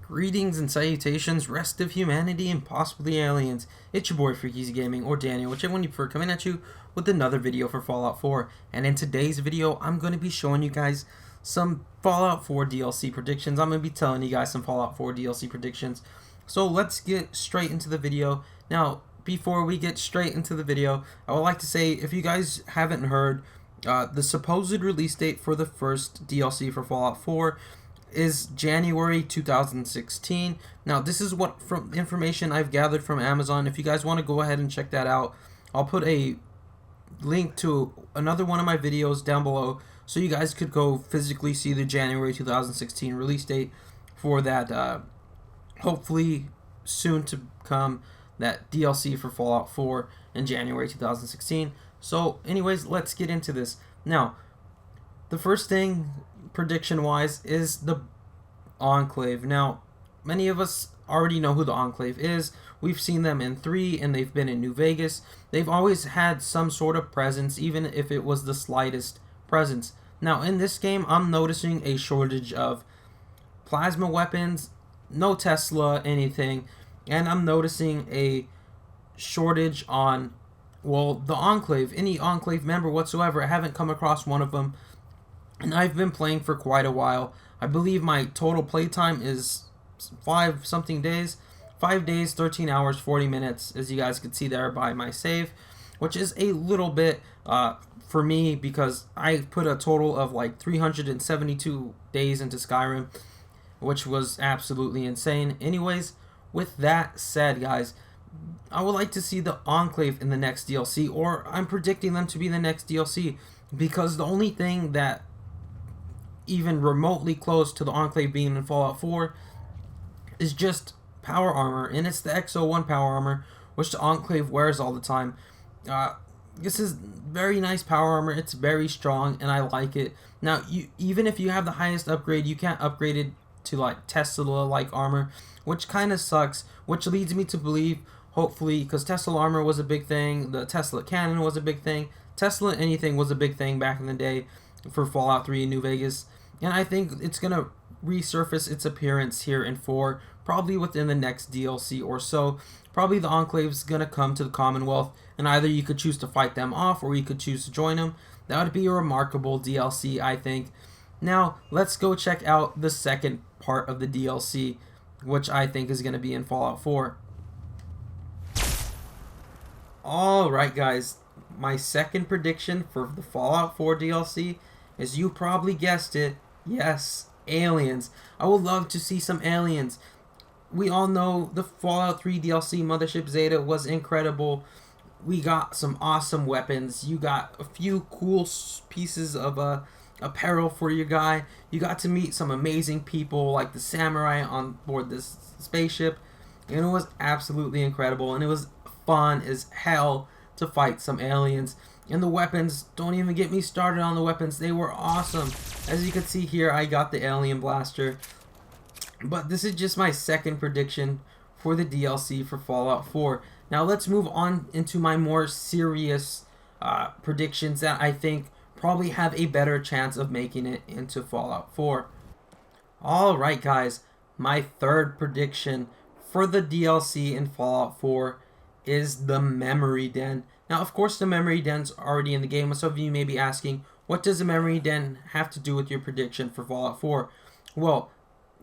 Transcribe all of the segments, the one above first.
Greetings and salutations, rest of humanity and possibly aliens. It's your boy Freaky's Gaming, or Daniel, whichever one you prefer, coming at you with another video for Fallout 4. And in today's video, I'm going to be showing you guys some Fallout 4 DLC predictions. I'm going to be telling you guys some Fallout 4 DLC predictions. So let's get straight into the video. Now, before we get straight into the video, I would like to say, if you guys haven't heard, the supposed release date for the first DLC for Fallout 4 is January 2016. Now, this is what from information I've gathered from Amazon. If you guys want to go ahead and check that out, I'll put a link to another one of my videos down below so you guys could go physically see the January 2016 release date for that hopefully soon to come that DLC for Fallout 4 in January 2016. So anyways, let's get into this. Now, the first thing prediction wise is the Enclave. Now, many of us already know who the Enclave is. We've seen them in 3 and they've been in New Vegas. They've always had some sort of presence, even if it was the slightest presence. Now, in this game, I'm noticing a shortage of plasma weapons, no Tesla, anything, and I'm noticing a shortage on, well, the Enclave, any Enclave member whatsoever. I haven't come across one of them, and I've been playing for quite a while. I believe my total playtime is 5 days, 13 hours, 40 minutes, as you guys can see there by my save, which is a little bit for me, because I put a total of like 372 days into Skyrim, which was absolutely insane. Anyways, with that said, guys, I would like to see the Enclave in the next DLC, or I'm predicting them to be the next DLC, because the only thing that even remotely close to the Enclave being in Fallout 4 is just power armor, and it's the XO1 power armor, which the Enclave wears all the time. This is very nice power armor. It's very strong, and I like it. Now, even if you have the highest upgrade, you can't upgrade it to like Tesla-like armor, which kind of sucks, which leads me to believe, hopefully, because Tesla armor was a big thing, the Tesla cannon was a big thing, Tesla anything was a big thing back in the day for Fallout 3 in New Vegas. And I think it's going to resurface its appearance here in 4, probably within the next DLC or so. Probably the Enclave's going to come to the Commonwealth, and either you could choose to fight them off, or you could choose to join them. That would be a remarkable DLC, I think. Now, let's go check out the second part of the DLC, which I think is going to be in Fallout 4. Alright, guys. My second prediction for the Fallout 4 DLC is, you probably guessed it, yes, aliens. I would love to see some aliens. We all know the Fallout 3 DLC Mothership Zeta was incredible. We got some awesome weapons. You got a few cool pieces of apparel for your guy. You got to meet some amazing people like the samurai on board this spaceship. And it was absolutely incredible. And it was fun as hell to fight some aliens. And the weapons, don't even get me started on the weapons. They were awesome. As you can see here, I got the alien blaster. But this is just my second prediction for the DLC for Fallout 4. Now let's move on into my more serious predictions that I think probably have a better chance of making it into Fallout 4. Alright, guys, my third prediction for the DLC in Fallout 4 is the Memory Den. Now, of course, the Memory Den's already in the game. Some of you may be asking, what does the Memory Den have to do with your prediction for Fallout 4? Well,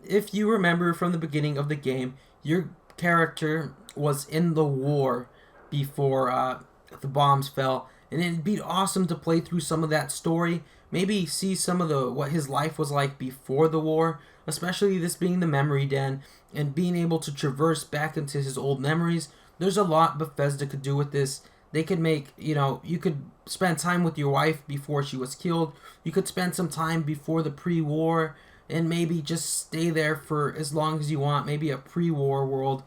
if you remember from the beginning of the game, your character was in the war before the bombs fell, and it'd be awesome to play through some of that story, maybe see some of what his life was like before the war, especially this being the Memory Den, and being able to traverse back into his old memories. There's a lot Bethesda could do with this. They could make, you could spend time with your wife before she was killed. You could spend some time before the pre-war, and maybe just stay there for as long as you want. Maybe a pre-war world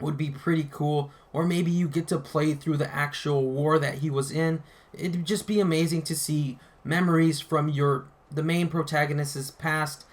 would be pretty cool. Or maybe you get to play through the actual war that he was in. It'd just be amazing to see memories from the main protagonist's past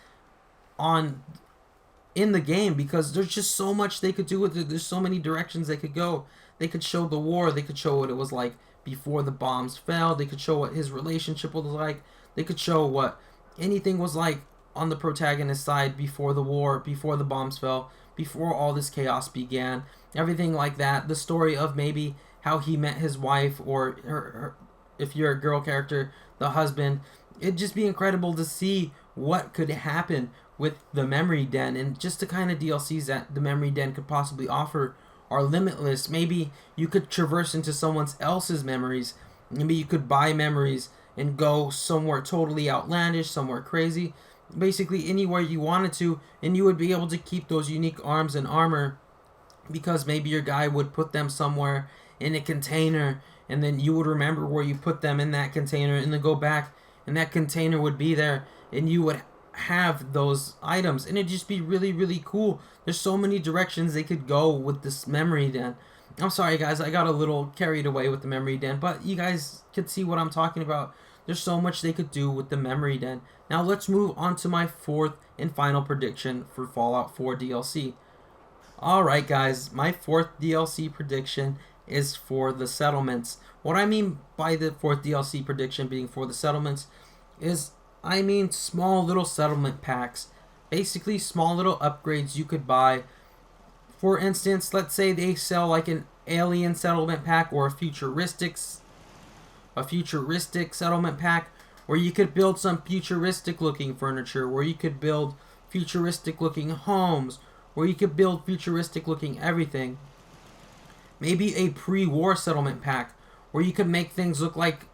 in the game, because there's just so much they could do with it. There's so many directions they could go. They could show the war. They could show what it was like before the bombs fell. They could show what his relationship was like. They could show what anything was like on the protagonist's side before the war, before the bombs fell, before all this chaos began, everything like that. The story of maybe how he met his wife, or her, if you're a girl character, the husband. It'd just be incredible to see what could happen with the Memory Den, and just the kind of DLCs that the Memory Den could possibly offer are limitless. Maybe you could traverse into someone else's memories. Maybe you could buy memories and go somewhere totally outlandish, somewhere crazy, basically anywhere you wanted to, and you would be able to keep those unique arms and armor because maybe your guy would put them somewhere in a container, and then you would remember where you put them in that container, and then go back and that container would be there, and you would have those items, and it'd just be really, really cool. There's so many directions they could go with this Memory Den. I'm sorry guys, I got a little carried away with the Memory Den, but you guys could see what I'm talking about. There's so much they could do with the Memory Den. Now let's move on to my fourth and final prediction for Fallout 4 DLC. Alright guys, my fourth DLC prediction is for the settlements. What I mean by the fourth DLC prediction being for the settlements is, I mean small little settlement packs. Basically small little upgrades you could buy. For instance, let's say they sell like an alien settlement pack or a futuristic settlement pack where you could build some futuristic looking furniture, where you could build futuristic looking homes, where you could build futuristic looking everything. Maybe a pre-war settlement pack where you could make things look like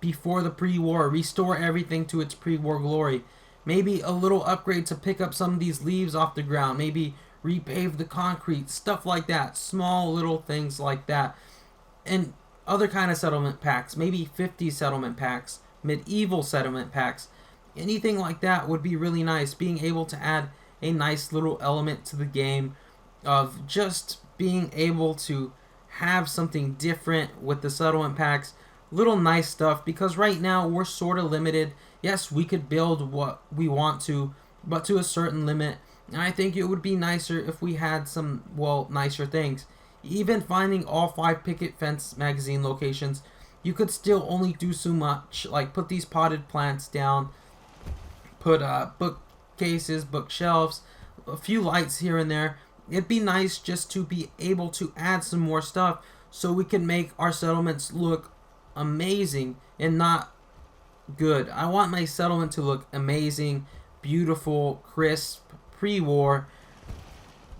before the pre-war, restore everything to its pre-war glory. Maybe a little upgrade to pick up some of these leaves off the ground, maybe repave the concrete, stuff like that, small little things like that. And other kind of settlement packs, maybe 50 settlement packs, medieval settlement packs, anything like that would be really nice. Being able to add a nice little element to the game of just being able to have something different with the settlement packs, little nice stuff, because right now we're sort of limited. Yes, we could build what we want to, but to a certain limit, and I think it would be nicer if we had some, well, nicer things. Even finding all 5 picket fence magazine locations, you could still only do so much, like put these potted plants down, put bookcases, bookshelves, a few lights here and there. It'd be nice just to be able to add some more stuff so we can make our settlements look amazing and not good. I want my settlement to look amazing, beautiful, crisp, pre-war.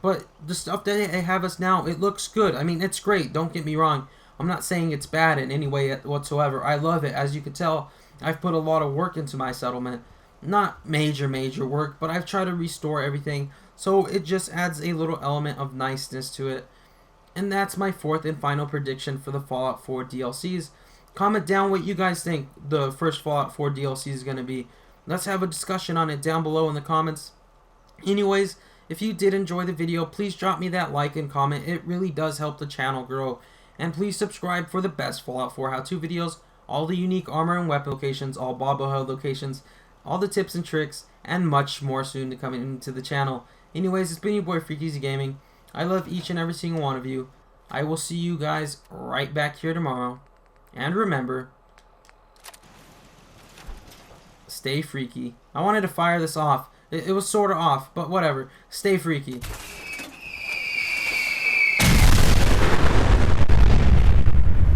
But the stuff that they have us now, it looks good. I mean, it's great, don't get me wrong. I'm not saying it's bad in any way whatsoever. I love it. As you can tell, I've put a lot of work into my settlement. Not major work, but I've tried to restore everything, so it just adds a little element of niceness to it. And that's my fourth and final prediction for the Fallout 4 DLCs. Comment down what you guys think the first Fallout 4 DLC is going to be. Let's have a discussion on it down below in the comments. Anyways, if you did enjoy the video, please drop me that like and comment. It really does help the channel grow. And please subscribe for the best Fallout 4 how-to videos, all the unique armor and weapon locations, all bobblehead locations, all the tips and tricks, and much more soon to come into the channel. Anyways, it's been your boy Freaky Gaming. I love each and every single one of you. I will see you guys right back here tomorrow. And remember, stay freaky. I wanted to fire this off. It was sort of off, but whatever. Stay freaky.